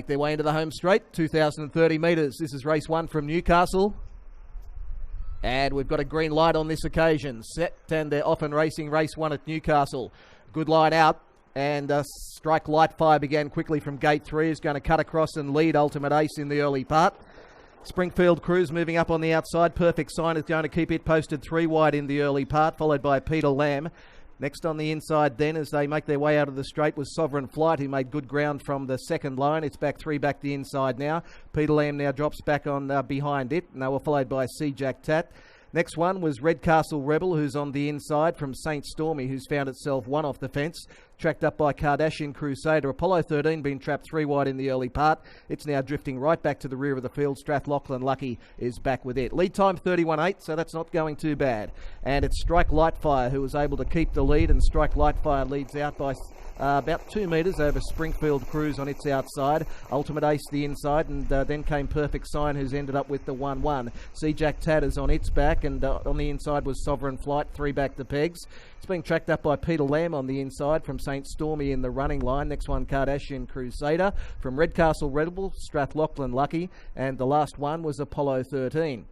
make their way into the home straight, 2,030 metres. This is race 1 from Newcastle. And we've got a green light on this occasion. Set, and they're off and racing race 1 at Newcastle. Good line out. And Strike Lightfire began quickly from gate 3. Is going to cut across and lead Ultimate Ace in the early part. Springfield Cruise moving up on the outside. Perfect Sign is going to keep it posted 3 wide in the early part, followed by Peter Lamb. Next on the inside then, as they make their way out of the straight, was Sovereign Flight, who made good ground from the second line. It's back 3 back the inside now. Peter Lamb now drops back on behind it, and they were followed by C. Jack Tat. Next one was Redcastle Rebel, who's on the inside from St. Stormy, who's found itself 1 off the fence. Tracked up by Kardashian Crusader. Apollo 13 being trapped 3 wide in the early part. It's now drifting right back to the rear of the field. Strathlochlan Lucky is back with it. Lead time 31.8, so that's not going too bad. And it's Strike Lightfire who was able to keep the lead, and Strike Lightfire leads out by about 2 metres over Springfield Cruise on its outside. Ultimate Ace the inside, and then came Perfect Sign, who's ended up with the 1-1. C. Jack Tatters on its back, and on the inside was Sovereign Flight, 3 back to pegs. It's being tracked up by Peter Lamb on the inside from St. Stormy in the running line. Next one, Kardashian Crusader. From Redcastle Rebel, Strathlochlan Lucky. And the last one was Apollo 13.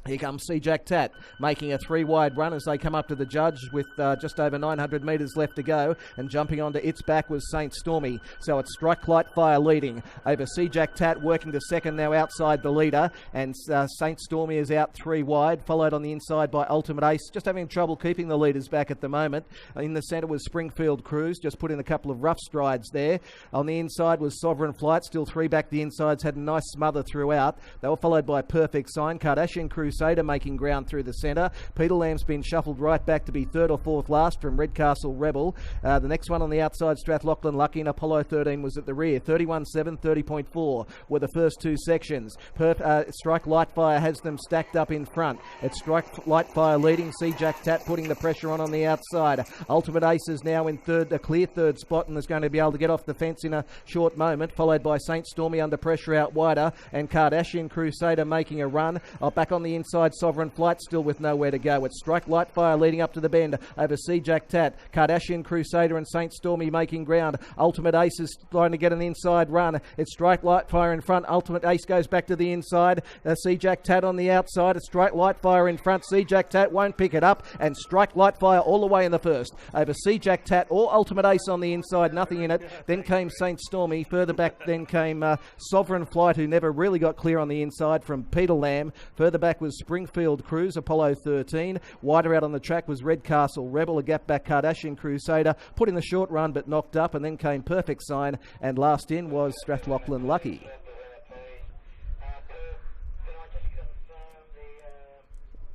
Here comes C. Jack Tat, making a 3 wide run as they come up to the judge with just over 900 metres left to go, and jumping onto its back was St. Stormy. So it's Strike Lightfire leading over C. Jack Tat, working to second now outside the leader, and St. Stormy is out 3 wide, followed on the inside by Ultimate Ace, just having trouble keeping the leaders back at the moment. In the centre was Springfield Cruise, just put in a couple of rough strides there. On the inside was Sovereign Flight, still 3 back the insides, had a nice smother throughout. They were followed by Perfect Sign, Kardashian Crusader making ground through the centre. Peter Lamb's been shuffled right back to be 3rd or 4th last from Redcastle Rebel. The next one on the outside, Strathlochlan Lucky, and Apollo 13 was at the rear. 31.7, 30.4 were the first 2 sections. Strike Lightfire has them stacked up in front. It's Strike Lightfire leading, C. Jack Tat putting the pressure on the outside. Ultimate Ace is now in a clear 3rd spot, and is going to be able to get off the fence in a short moment, followed by St. Stormy under pressure out wider, and Kardashian Crusader making a run. Back on the inside, Sovereign Flight still with nowhere to go. It's Strike Lightfire leading up to the bend over C. Jack Tat. Kardashian Crusader and St. Stormy making ground. Ultimate Ace is trying to get an inside run. It's Strike Lightfire in front. Ultimate Ace goes back to the inside. C. Jack Tat on the outside. It's Strike Lightfire in front. C. Jack Tat won't pick it up, and Strike Lightfire all the way in the first over C. Jack Tat or Ultimate Ace on the inside. Nothing in it. Then came St. Stormy. Further back then came Sovereign Flight, who never really got clear on the inside, from Peter Lamb. Further back was Springfield Cruise, Apollo 13. Wider out on the track was Redcastle Rebel, a gap back Kardashian Crusader, put in the short run but knocked up, and then came Perfect Sign, and last in was Strathlochlan Lucky.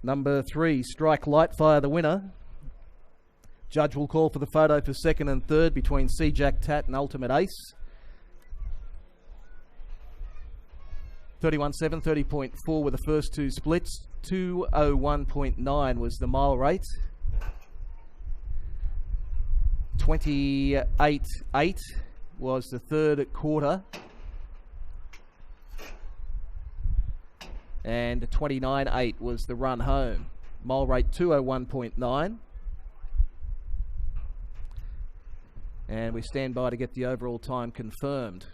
Number 3, Strike Lightfire, the winner. Judge will call for the photo for 2nd and 3rd between C. Jack Tat and Ultimate Ace. 31.7, 30.4 were the first 2 splits. 2:01.9 was the mile rate. 28.8 was the 3rd quarter. And 29.8 was the run home. Mile rate 2:01.9. And we stand by to get the overall time confirmed,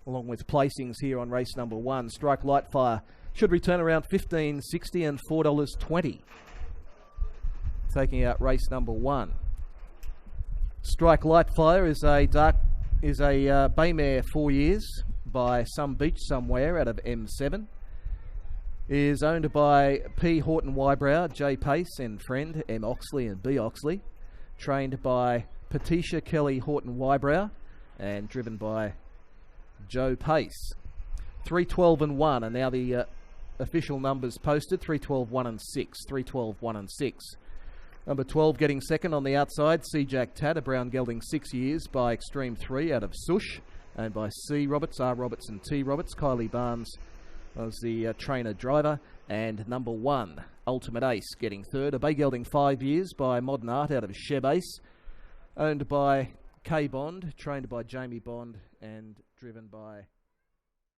along with placings here on race number 1. Strike Lightfire should return around $15.60 and $4.20. Taking out race number 1. Strike Lightfire is a bay mare 4 years by Some Beach Somewhere out of M7. Is owned by P. Horton Wybrow, J. Pace and friend M. Oxley and B. Oxley. Trained by Patricia Kelly Horton Wybrow and driven by Joe Pace. 3:12 and 1 are now the official numbers posted. 3:12, 1 and 6. 3:12, 1 and 6. Number 12 getting second on the outside, C. Jack Tat, a brown gelding 6 years by Extreme 3 out of Sush, owned by C. Roberts, R. Roberts and T. Roberts. Kylie Barnes was the trainer driver. And number 1, Ultimate Ace, getting third, a bay gelding 5 years by Modern Art out of Sheb Ace, owned by K. Bond, trained by Jamie Bond and driven by